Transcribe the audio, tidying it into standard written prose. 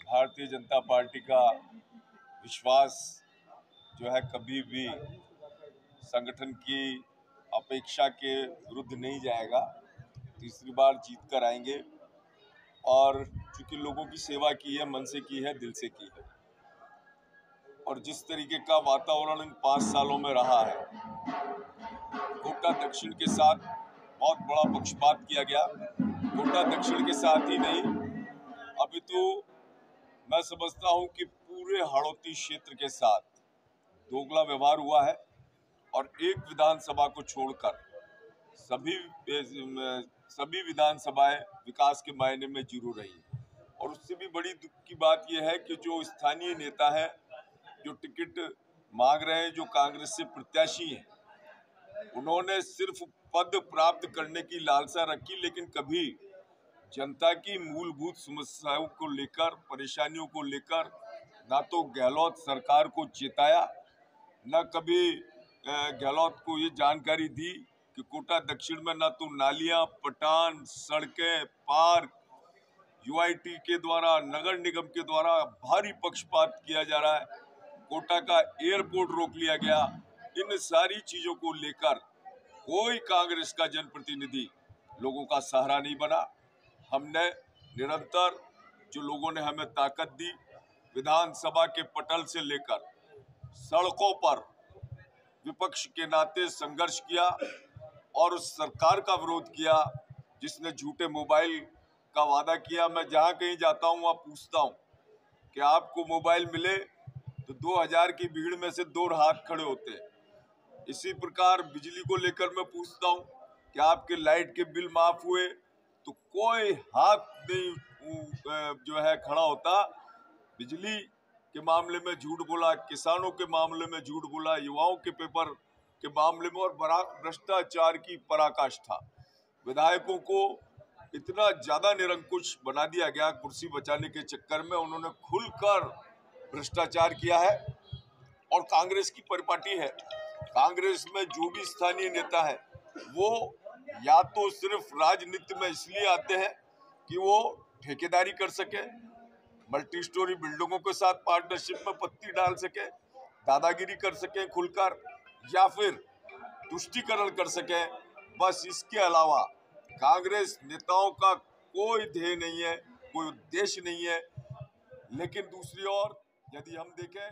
Bharatiya Janata party का विश्वास जो है कभी भी संगठन की अपेक्षा के विरुद्ध नहीं जाएगा। तीसरी बार जीत कर आएंगे और चूंकि लोगों की सेवा की है, मन से की है, दिल से की है, और जिस तरीके का वातावरण इन 5 सालों में रहा है, कोटा दक्षिण के साथ बहुत बड़ा पक्षपात किया गया। कोटा दक्षिण के साथ ही नहीं, अभी तो मैं समझता हूं कि पूरे हाड़ौती क्षेत्र के साथ दोगला व्यवहार हुआ है और एक विधानसभा को छोड़कर सभी विधानसभाएं विकास के मायने में जीरो रही। और उससे भी बड़ी दुख की बात यह है कि जो स्थानीय नेता है, जो टिकट मांग रहे हैं, जो कांग्रेस से प्रत्याशी हैं, उन्होंने सिर्फ पद प्राप्त करने की लालसा रखी, लेकिन कभी जनता की मूलभूत समस्याओं को लेकर, परेशानियों को लेकर ना तो गहलोत सरकार को चेताया, न कभी गहलोत को ये जानकारी दी कि कोटा दक्षिण में ना तो नालियां, पटान, सड़कें, पार्क, यूआईटी के द्वारा, नगर निगम के द्वारा भारी पक्षपात किया जा रहा है, कोटा का एयरपोर्ट रोक लिया गया। इन सारी चीजों को लेकर कोई कांग्रेस का जनप्रतिनिधि लोगों का सहारा नहीं बना। हमने निरंतर, जो लोगों ने हमें ताकत दी, विधानसभा के पटल से लेकर सड़कों पर विपक्ष के नाते संघर्ष किया और उस सरकार का विरोध किया जिसने झूठे मोबाइल का वादा किया। मैं जहां कहीं जाता हूं वहां पूछता हूं कि आपको मोबाइल मिले तो 2000 की भीड़ में से 2 हाथ खड़े होते हैं। इसी प्रकार बिजली को लेकर मैं पूछता हूं कि आपके लाइट के बिल माफ हुए तो कोई हाथ नहीं जो है खड़ा होता। बिजली के मामले में झूठ बोला, किसानों के मामले में झूठ बोला, युवाओं के पेपर के मामले में, और भ्रष्टाचार की पराकाष्ठा। विधायकों को इतना ज्यादा निरंकुश बना दिया गया कुर्सी बचाने के चक्कर में, उन्होंने खुलकर भ्रष्टाचार किया है। और कांग्रेस की परिपाटी है, कांग्रेस में जो भी स्थानीय नेता है वो या तो सिर्फ राजनीति में इसलिए आते हैं कि वो ठेकेदारी कर सके, मल्टी स्टोरी बिल्डिंगों के साथ पार्टनरशिप में पत्ती डाल सके, दादागिरी कर सके खुलकर, या फिर तुष्टीकरण कर सके। बस इसके अलावा कांग्रेस नेताओं का कोई ध्येय नहीं है, कोई उद्देश्य नहीं है। लेकिन दूसरी ओर यदि हम देखें